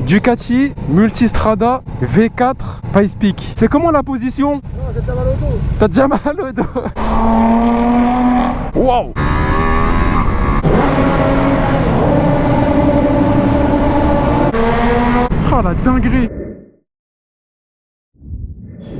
Ducati Multistrada V4 Pice Peak. C'est comment la position? Non, j'ai déjà mal au dos. T'as déjà mal au dos? Wow. Oh la dinguerie.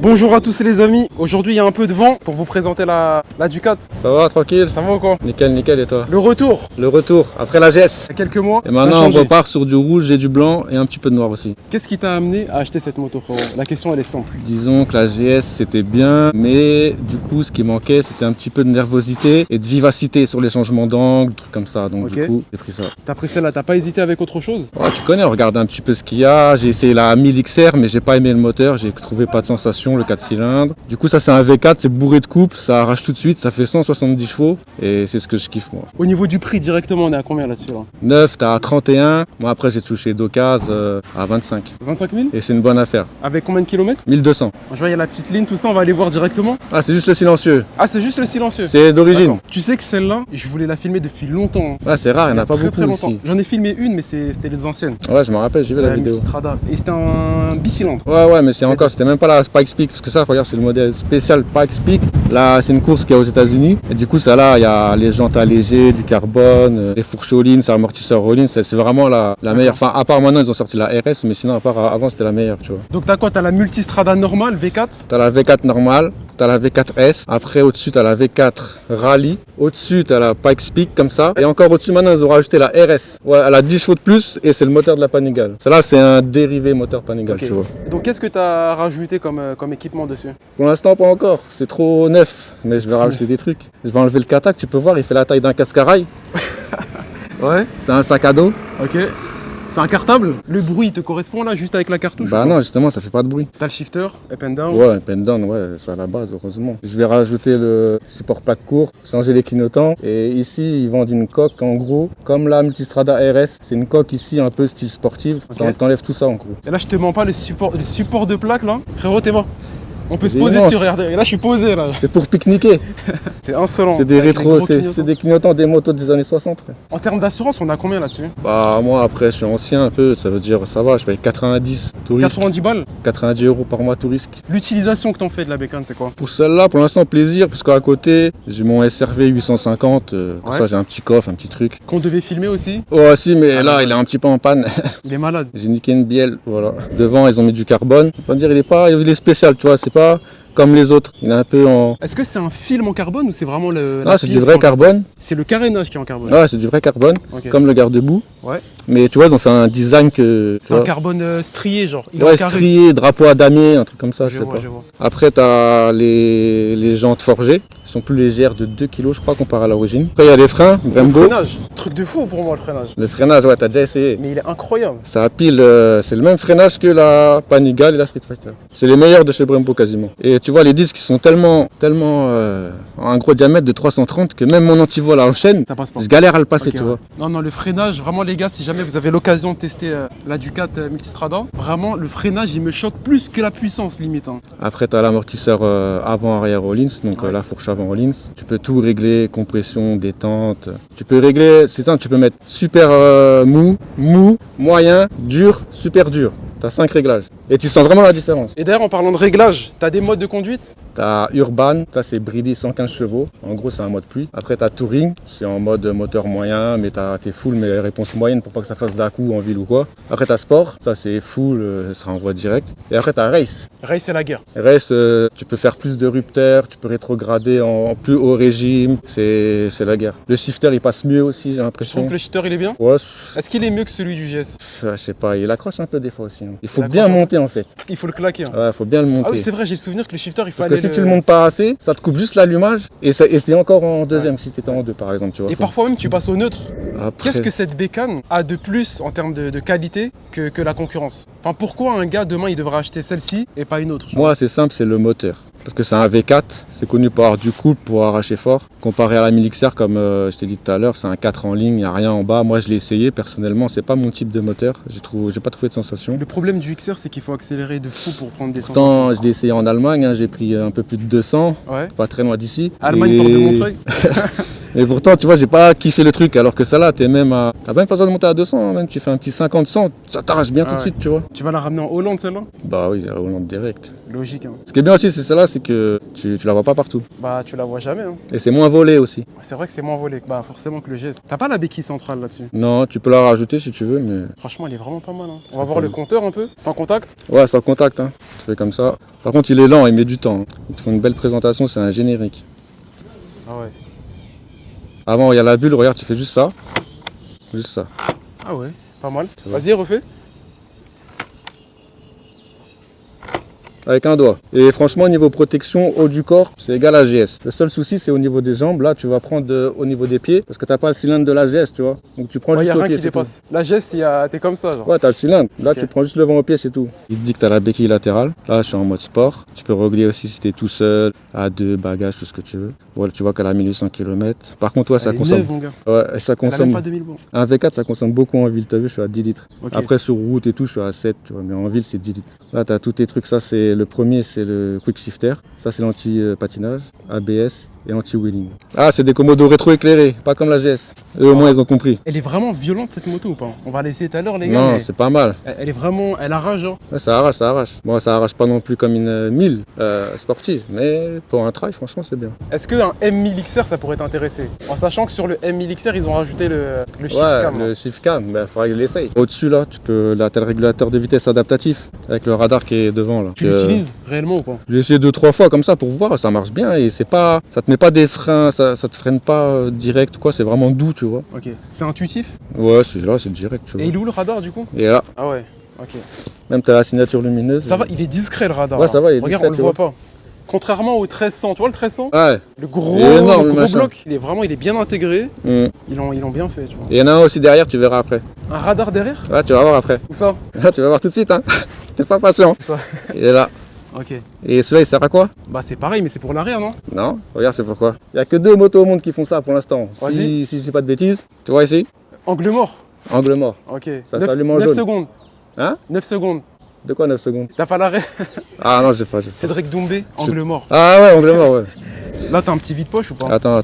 Bonjour à tous les amis, aujourd'hui il y a un peu de vent pour vous présenter la Ducat. Ça va, tranquille? Ça va ou quoi? Nickel, nickel, et toi? Le retour, Le retour, après la GS. il y a quelques mois. Et maintenant on repart sur du rouge et du blanc et un petit peu de noir aussi. Qu'est-ce qui t'a amené à acheter cette moto, frérot? La question elle est simple. Disons que la GS c'était bien, mais du coup ce qui manquait c'était un petit peu de nervosité et de vivacité sur les changements d'angle, trucs comme ça. Donc du coup j'ai pris ça. T'as pris celle-là, t'as pas hésité avec autre chose? Ouais, tu connais, regarde un petit peu ce qu'il y a. J'ai essayé la 1000 XR mais j'ai pas aimé le moteur, j'ai trouvé pas de sensation, le 4 cylindres. Du coup ça c'est un V4, c'est bourré de couple, ça arrache tout de suite, ça fait 170 chevaux et c'est ce que je kiffe moi. Au niveau du prix directement, on est à combien là-dessus là? Neuf, t'as à 31, moi après j'ai touché d'occasion à 25. 25 000? Et c'est une bonne affaire. Avec combien de kilomètres? 1200. Je vois il y a la petite ligne, tout ça, on va aller voir directement. Ah, c'est juste le silencieux. Ah, c'est juste le silencieux? C'est d'origine. D'accord. Tu sais que celle-là, je voulais la filmer depuis longtemps. Ah, c'est rare, il n'y en a pas Très, beaucoup très longtemps. ici. J'en ai filmé une, mais c'était les anciennes. Ouais, je me rappelle, j'ai vu la vidéo. Multistrada. Et c'était un bicylindre. Ouais, mais c'est encore, c'était même pas la Pikes Peak, parce que ça, regarde, c'est le modèle spécial Pikes Peak. Là, c'est une course qu'il y a aux États-Unis. Et du coup, ça là, il y a les jantes allégées, du carbone, les fourches all-in, c'est amortisseur all-in. C'est vraiment la meilleure. Enfin, à part maintenant, ils ont sorti la RS, mais sinon, à part avant, c'était la meilleure, tu vois. Donc, t'as quoi? T'as la Multistrada normale, V4. T'as la V4 normale, t'as la V4S. Après, au-dessus, t'as la V4 Rally. Au-dessus, t'as la Pikes Peak, comme ça. Et encore au-dessus, maintenant, ils ont rajouté la RS. Ouais, elle a 10 chevaux de plus et c'est le moteur de la Panigale. Celle-là, c'est un dérivé moteur Panigale, Okay. tu vois. Donc, qu'est-ce que t'as rajouté comme équipement dessus? Pour l'instant, pas encore. C'est trop neuf. Mais je vais rajouter des trucs. Je vais enlever le catac, tu peux voir, il fait la taille d'un casque-à-rail. Ouais. C'est un sac à dos. Ok. C'est un cartable? Le bruit te correspond là, juste avec la cartouche? Bah non, justement, ça fait pas de bruit. T'as le shifter, up and down? Ouais, up and down, ouais, c'est à la base, heureusement. Je vais rajouter le support plaque court, changer les clignotants. Et ici, ils vendent une coque, en gros, comme la Multistrada RS. C'est une coque ici, un peu style sportive. Okay. T'enlèves tout ça, en gros. Et là, je te mens pas, le support de plaque là. Frérot, t'es mort. On peut se poser immense. dessus, regarde. Et là, je suis posé là. C'est pour pique-niquer. C'est insolent. C'est des rétros, c'est des clignotants des motos des années 60. Frère. En termes d'assurance, on a combien là-dessus? Bah, moi, après, je suis ancien un peu, ça veut dire, ça va, je paye 90 tout risque. 90 balles? 90 € par mois tout risque. L'utilisation que t'en fais de la bécane, c'est quoi? Pour celle-là, pour l'instant, plaisir, parce qu'à côté, j'ai mon SRV 850, comme ça j'ai un petit coffre, un petit truc. Qu'on devait filmer aussi? Oh si, mais là, il est un petit peu en panne. Il est malade. J'ai niqué une bielle, voilà. Devant, ils ont mis du carbone. On va dire, il est spécial, tu vois, c'est pas comme les autres. Il est un peu en... Est-ce que c'est un film en carbone ou c'est vraiment le... Ah, c'est du vrai carbone. C'est le carénage qui est en carbone? Ouais, c'est du vrai carbone, Okay. comme le garde-boue. Ouais. Mais tu vois, ils ont fait un design que... C'est un carbone strié, genre. Il est Ouais, en carré. strié, drapeau à damier, un truc comme ça, je sais vois, pas. je vois. Après, t'as les jantes forgées. Elles sont plus légères de 2 kg, je crois, comparé à l'origine. Après, il y a les freins, Le Brembo. freinage. Truc de fou pour moi, le freinage. Le freinage, ouais, t'as déjà essayé. Mais il est incroyable. Ça pile, c'est le même freinage que la Panigale et la Street Fighter. C'est les meilleurs de chez Brembo quasiment. Et tu vois, les disques ils sont tellement un gros diamètre de 330 que même mon antivol à la chaîne, Ça passe pas. je galère à le passer, Ok, tu ouais. vois. Non, le freinage, vraiment les gars, si jamais vous avez l'occasion de tester la Ducat Multistrada, vraiment le freinage il me choque plus que la puissance limite. Hein. Après, tu as l'amortisseur avant-arrière Rollins, donc la fourche avant Rollins. Tu peux tout régler, compression, détente. Tu peux régler, c'est ça, tu peux mettre super mou, moyen, dur, super dur. Tu as 5 réglages. Et tu sens vraiment la différence. Et d'ailleurs, en parlant de réglage, t'as des modes de conduite? T'as Urban, ça c'est bridé 115 chevaux, en gros c'est un mode pluie. Après t'as Touring, c'est en mode moteur moyen, mais t'es full, mais réponse moyenne pour pas que ça fasse d'à-coup en ville ou quoi. Après t'as Sport, ça c'est full, ça sera en voie directe. Et après t'as Race. Race c'est la guerre. Race, tu peux faire plus de rupteurs, tu peux rétrograder en plus haut régime, c'est la guerre. Le shifter il passe mieux aussi, j'ai Je l'impression. trouve que le shifter il est bien. Ouais, Est-ce qu'il est mieux que celui du GS? je sais pas, il accroche un peu des fois aussi. Hein. Il faut Il bien accroche un peu. monter en fait. Il faut le claquer. Hein. Ouais, faut bien le monter. Ah oui, c'est vrai, j'ai le souvenir que le shifter il faut Parce que aller. si tu le montes pas assez, ça te coupe juste l'allumage et t'es encore en deuxième si t'étais en deux par exemple. Tu vois, Et parfois même tu passes au neutre. Après... Qu'est-ce que cette bécane a de plus en termes de qualité que la concurrence? Enfin, pourquoi un gars demain il devra acheter celle-ci et pas une autre? Moi, c'est simple, c'est le moteur. Parce que c'est un V4, c'est connu pour avoir du couple, pour arracher fort. Comparé à la 1000 XR, comme je t'ai dit tout à l'heure, c'est un 4 en ligne, il n'y a rien en bas. Moi, je l'ai essayé, personnellement, c'est pas mon type de moteur. J'ai pas trouvé de sensation. Le problème du XR, c'est qu'il faut accélérer de fou pour prendre des sensations. Pourtant, je l'ai essayé en Allemagne, hein, j'ai pris un peu plus de 200, Ouais. pas très loin d'ici. Allemagne, Et- porte de Montreuil. Et pourtant, tu vois, j'ai pas kiffé le truc. Alors que ça là, t'es même à. T'as même pas besoin de monter à 200, hein, même. Tu fais un petit 50-100, ça t'arrache bien tout de suite, tu vois. Tu vas la ramener en Hollande celle-là? Bah oui, la Hollande direct. Logique, hein. Ce qui est bien aussi, c'est celle-là, c'est que tu la vois pas partout. Bah tu la vois jamais, hein. Et c'est moins volé aussi. C'est vrai que c'est moins volé, bah forcément que le GS. T'as pas la béquille centrale là-dessus? Non, tu peux la rajouter si tu veux, mais. Franchement, elle est vraiment pas mal, hein. On va voir le compteur un peu, sans contact. Ouais, sans contact, hein. Tu fais comme ça. Par contre, il est lent, il met du temps. Ils te font une belle présentation, c'est un générique. Ah ouais. Avant, il y a la bulle, regarde, tu fais juste ça. Juste ça. Ah ouais, pas mal. Tu vois. Vas-y, refais. Avec un doigt. Et franchement, niveau protection, haut du corps, c'est égal à GS. Le seul souci, c'est au niveau des jambes. Là, tu vas prendre au niveau des pieds, parce que t'as pas le cylindre de la GS, tu vois. Donc tu prends Ouais, y juste a le rien pied, qui c'est tout. dépasse. La GS, t'es comme ça, genre. Ouais, t'as le cylindre. Là, Ok. tu prends juste le vent au pied, c'est tout. Il te dit que t'as la béquille latérale. Là, je suis en mode sport. Tu peux régler aussi si t'es tout seul, à deux, bagages, tout ce que tu veux. Voilà, tu vois qu'elle a 1800 km. Par contre, ouais, ça Elle est consomme. neuve, mon gars. Ouais, ça Elle a même consomme. pas 2000 bons. Un V4, ça consomme beaucoup en ville. T'as vu, je suis à 10 litres. Ok. Après, sur route et tout, je suis à 7, tu vois. Mais en ville, c'est 10 litres. Là, t'as tous tes trucs. Ça, c'est le premier, c'est le quick shifter. Ça, c'est l'anti-patinage, ABS et anti-wheeling. Ah, c'est des commodos rétro-éclairés, pas comme la GS. Eux, au moins, ils ont compris. Elle est vraiment violente cette moto ou pas? On va l'essayer tout à l'heure, les gars. Non, mais c'est pas mal. elle est vraiment. Elle arrache, genre. Ouais, ça arrache, ça arrache. Bon, ça arrache pas non plus comme une 1000 sportive, mais pour un trail, franchement, c'est bien. Est-ce qu'un M1000 XR ça pourrait t'intéresser? En sachant que sur le M1000 XR, ils ont rajouté le shift Ouais, cam. le shift cam, il faudra que je l'essaye. Au-dessus, là, t'as le régulateur de vitesse adaptatif avec le radar qui est devant, là. Tu l'utilises réellement ou pas? J'ai essayé 2-3 fois comme ça pour voir, ça marche bien et c'est pas, ça te met pas des freins, ça te freine pas direct quoi, c'est vraiment doux, tu vois. Ok. C'est intuitif? Ouais, c'est là, c'est direct, tu vois. Et il est où le radar du coup? Et là, Ah ouais. Ok. même t'as la signature lumineuse. Ça va, il est discret le radar. Ouais, hein. ça va, il est Regarde, discret, on le tu voit pas. Contrairement au 1300, tu vois le 1300? Ouais. Le gros, Il est énorme, le le gros machin. bloc, il est bien intégré. Mm. Ils l'ont bien fait, tu vois. Et il y en a un aussi derrière, tu verras après. Un radar derrière? Ouais, tu vas voir après. Où ça? Là, tu vas voir tout de suite, hein. T'es pas patient. Ça. Il est là. Ok. Et celui-là, il sert à quoi? Bah c'est pareil, mais c'est pour l'arrière, non? Non, regarde, c'est pourquoi. Il y a que 2 motos au monde qui font ça pour l'instant. Vas-y. Si je dis pas de bêtises, tu vois ici, Angle mort. angle mort. Ok. Ça 9, s'allume en 9 jaune. secondes. Hein? 9 secondes. De quoi 9 secondes? T'as pas l'arrêt? Ah non, j'ai pas. Cédric Doumbé, angle mort. Ah ouais, angle mort, ouais. Là, t'as un petit vide-poche ou pas? Attends.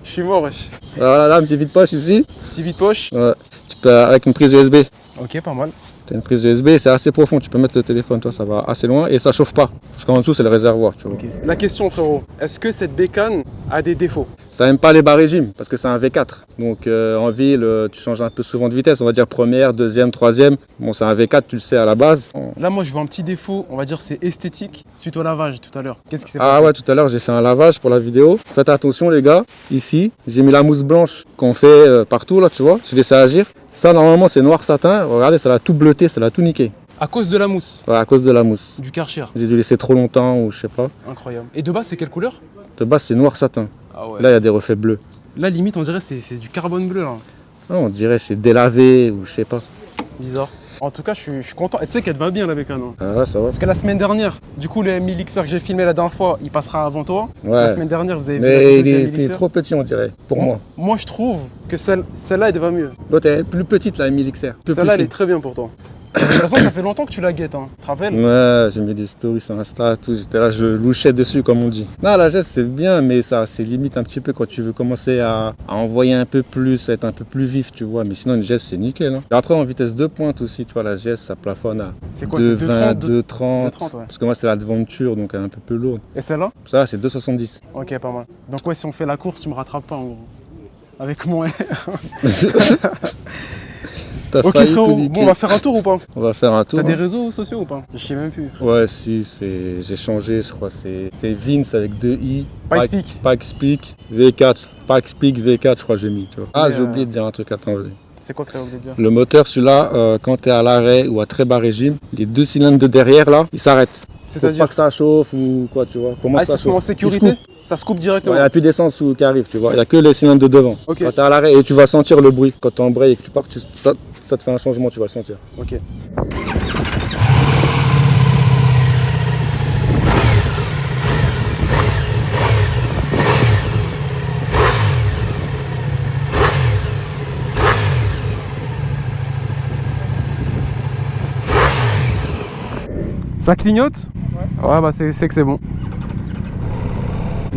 Je suis mort, wesh. Voilà, là, un petit vide-poche ici. Petit vide-poche. Ouais. Tu peux, avec une prise USB. Ok, pas mal. T'as une prise USB, c'est assez profond. Tu peux mettre le téléphone, toi, ça va assez loin et ça chauffe pas. Parce qu'en dessous, c'est le réservoir, tu vois. Ok. La question, frérot, est-ce que cette bécane a des défauts? Ça aime pas les bas régimes parce que c'est un V4. Donc en ville, tu changes un peu souvent de vitesse. On va dire première, deuxième, troisième. Bon, c'est un V4, tu le sais à la base. Là, moi, je vois un petit défaut, on va dire c'est esthétique, suite au lavage tout à l'heure. Qu'est-ce qui s'est passé? Ah ouais, tout à l'heure, j'ai fait un lavage pour la vidéo. Faites attention, les gars. Ici, j'ai mis la mousse blanche qu'on fait partout, là, tu vois. Je laisse ça agir. Ça, normalement, c'est noir satin. Regardez, ça l'a tout bleuté, ça l'a tout niqué. À cause de la mousse, Ouais, à cause de la mousse. du Karcher. J'ai dû laisser trop longtemps ou je sais pas. Incroyable. Et de base, c'est quelle couleur? De base, c'est noir satin. Ah ouais. Là, il y a des reflets bleus. Là, limite, on dirait c'est du carbone bleu, là. Ah, on dirait c'est délavé ou je sais pas. Bizarre. En tout cas, je suis content. Et tu sais qu'elle te va bien, la bécane. Hein. Ah ouais, ça va. Parce que la semaine dernière, du coup, le M1000 XR que j'ai filmé la dernière fois, il passera avant toi. La Ouais. semaine dernière, vous avez vu Mais la il vidéo est, du il est M1000 trop petit, on dirait, pour moi. Moi, je trouve que celle-là, elle va mieux. L'autre, elle est plus petite, la 1000 XR. Celle-là, elle est très bien pour toi. De toute façon, ça fait longtemps que tu la guettes, hein. Tu te rappelles? Ouais, j'ai mis des stories sur Insta, tout. J'étais là, je louchais dessus, comme on dit. Non, la geste, c'est bien, mais ça, c'est limite un petit peu quand tu veux commencer à envoyer un peu plus, à être un peu plus vif, tu vois. Mais sinon, une geste, c'est nickel. Hein. Et après, en vitesse de pointe aussi, tu vois, la geste, ça plafonne à C'est quoi, c'est 2,20, 2,30, 2,30. 2,30, ouais. Parce que moi, c'est la devanture, donc elle est un peu plus lourde. Et celle-là? Ça, là, c'est 2,70. Ok, pas mal. Donc ouais, si on fait la course, tu me rattrapes pas en gros. Avec mon R. T'as Ok failli frérot, tout niquer. bon on va faire un tour ou pas? On va faire un tour. T'as des hein. réseaux sociaux ou pas? Je sais même plus. Ouais, si, j'ai changé, je crois. C'est Vince avec 2 I. Pikespeak. Pikespeak V4. Pikespeak V4, je crois que j'ai mis. Tu vois. Ah, Mais, j'ai oublié de dire un truc, attends, vas-y. C'est quoi que t'as oublié de dire? Le moteur, celui-là, quand tu es à l'arrêt ou à très bas régime, les 2 cylindres de derrière, là, ils s'arrêtent. Faut pas C'est-à-dire? que ça chauffe ou quoi, tu vois. Pour moi, Ah, que ça ça se met en chauffe. sécurité? Il se coupe. Ça se coupe Il directement? n'y a plus d'essence qui arrive, tu vois. Il n'y a que les cylindres de devant. Ok. Quand tu es à l'arrêt et tu vas sentir le bruit. Quand tu embrayes et que tu pars, ça te fait un changement, tu vas le sentir. Ok. Ça clignote? Ouais, bah c'est que c'est bon.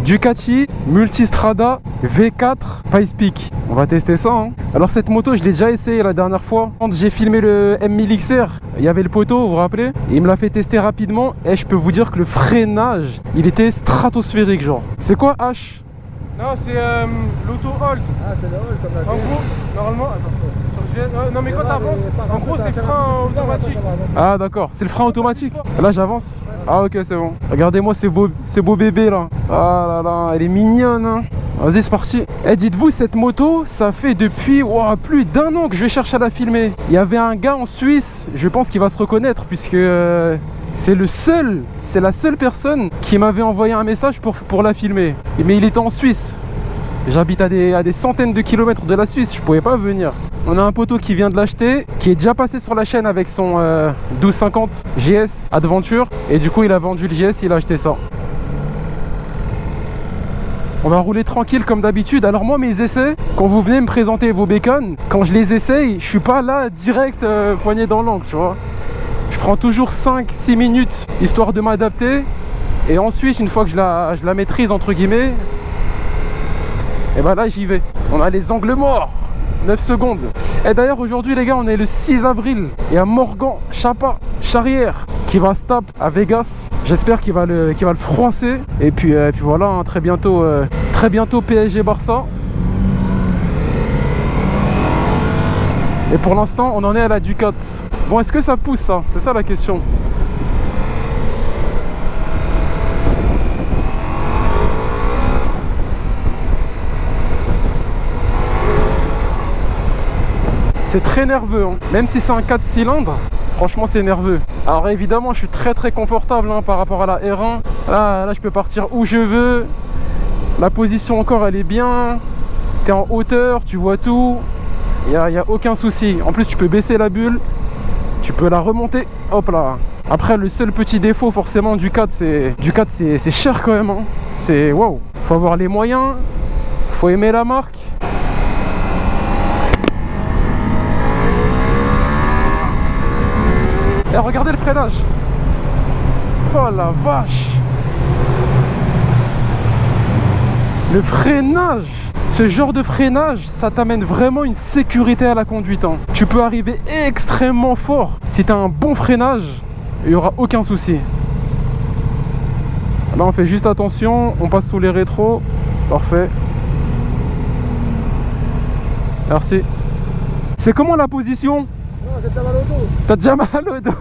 Ducati Multistrada V4 Pikes-Peak. On va tester ça, hein. Alors cette moto, je l'ai déjà essayé la dernière fois. Quand j'ai filmé le M1000 XR, il y avait le poteau, vous vous rappelez? Et il me l'a fait tester rapidement. Et je peux vous dire que le freinage, il était stratosphérique, genre. C'est quoi H? Non, c'est l'auto-hold. Ah, c'est le hold comme la En gros, normalement, attends, non mais quand t'avances, en gros c'est frein automatique. Ah d'accord, c'est le frein automatique. Là j'avance. Ah ok, c'est bon. Regardez-moi ces beaux bébés là. Ah là là, elle est mignonne, hein. Vas-y, c'est parti. Eh, dites-vous, cette moto, ça fait depuis plus d'1 an que je vais chercher à la filmer. Il y avait un gars en Suisse, je pense qu'il va se reconnaître puisque c'est la seule personne qui m'avait envoyé un message pour la filmer. Mais il était en Suisse. J'habite à des centaines de kilomètres de la Suisse, je pouvais pas venir. On a un poteau qui vient de l'acheter, qui est déjà passé sur la chaîne avec son 1250 GS Adventure. Et du coup, il a vendu le GS, il a acheté ça. On va rouler tranquille comme d'habitude. Alors moi, mes essais, quand vous venez me présenter vos bacon, quand je les essaye, je suis pas là direct poignet dans l'angle, tu vois. Je prends toujours 5-6 minutes histoire de m'adapter. Et ensuite, une fois que je la maîtrise, entre guillemets, et ben là, j'y vais. On a les angles morts. 9 secondes. Et d'ailleurs, aujourd'hui, les gars, on est le 6 avril. Il y a Morgan Chapa Charrière qui va stop à Vegas. J'espère qu'il va le froisser. Et puis voilà, hein, très bientôt PSG Barça. Et pour l'instant, on en est à la Ducat. Bon, est-ce que ça pousse ça? C'est ça la question. C'est très nerveux, hein. Même si c'est un 4 cylindres, franchement c'est nerveux. Alors évidemment je suis très confortable, hein, par rapport à la R1. Là je peux partir où je veux. La position encore elle est bien. T'es en hauteur, tu vois tout. Il n'y a aucun souci. En plus tu peux baisser la bulle. Tu peux la remonter. Hop là. Après le seul petit défaut forcément du 4 c'est cher quand même, hein. C'est waouh. Faut avoir les moyens. Faut aimer la marque. Et regardez le freinage. Oh la vache. Le freinage. Ce genre de freinage, ça t'amène vraiment une sécurité à la conduite, hein. Tu peux arriver extrêmement fort. Si tu as un bon freinage, il n'y aura aucun souci. Là on fait juste attention. On passe sous les rétros. Parfait. Merci. C'est comment la position? J'ai déjà mal au dos. T'as déjà mal au dos.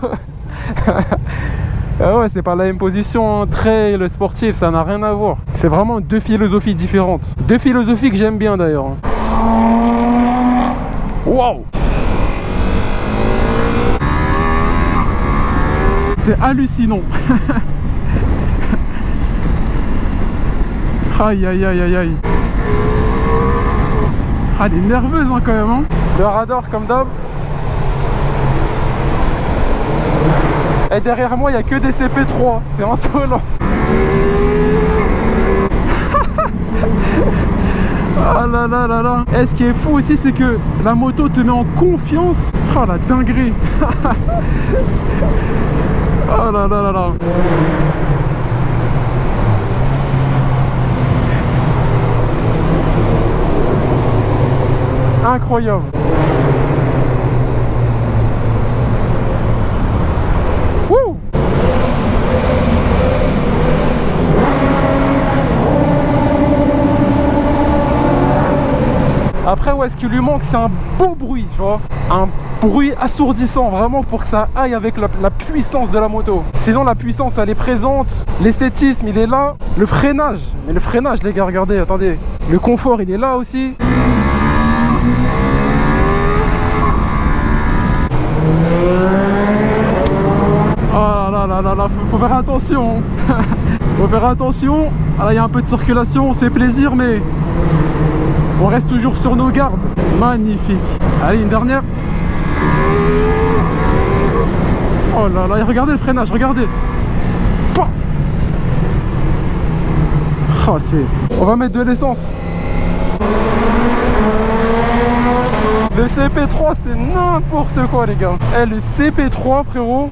Ah ouais, c'est pas la même position, hein. Trail, le sportif, ça n'a rien à voir. C'est vraiment deux philosophies différentes. Deux philosophies que j'aime bien d'ailleurs. Waouh. C'est hallucinant. Aïe aïe aïe aïe aïe. Ah, elle est nerveuse, hein, quand même, hein. Le radar comme d'hab. Et derrière moi, il n'y a que des CP3. C'est insolent. Ah là là là là. Et ce qui est fou aussi, c'est que la moto te met en confiance. Oh la dinguerie. Oh là là là là. Incroyable. Wouh. Après, ouais, ce qui lui manque, c'est un bon bruit, tu vois. Un bruit assourdissant, vraiment, pour que ça aille avec la puissance de la moto. Sinon, la puissance, elle est présente. L'esthétisme, il est là. Le freinage. Mais le freinage, les gars, regardez, attendez. Le confort, il est là aussi. Oh là là là là, faut faire attention. Faut faire attention. Ah là, il y a un peu de circulation, on se fait plaisir, mais on reste toujours sur nos gardes. Magnifique. Allez, une dernière. Oh là là, regardez le freinage, regardez. Oh, on va mettre de l'essence. Le CP3, c'est n'importe quoi, les gars. Eh, le CP3, frérot.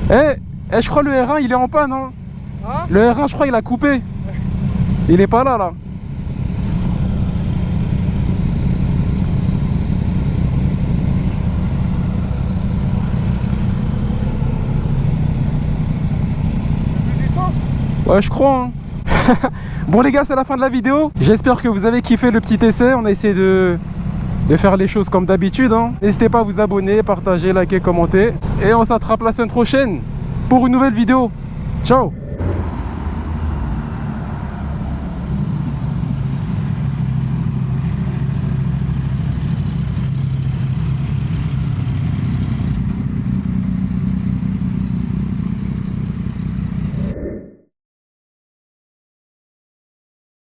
Je crois le R1 il est en panne hein. Hein? Le R1 je crois il a coupé. Il est pas là. Ouais je crois hein. Bon les gars, c'est la fin de la vidéo. J'espère que vous avez kiffé le petit essai. On a essayé de faire les choses comme d'habitude hein. N'hésitez pas à vous abonner, partager, liker, commenter. Et on s'attrape la semaine prochaine pour une nouvelle vidéo. Ciao.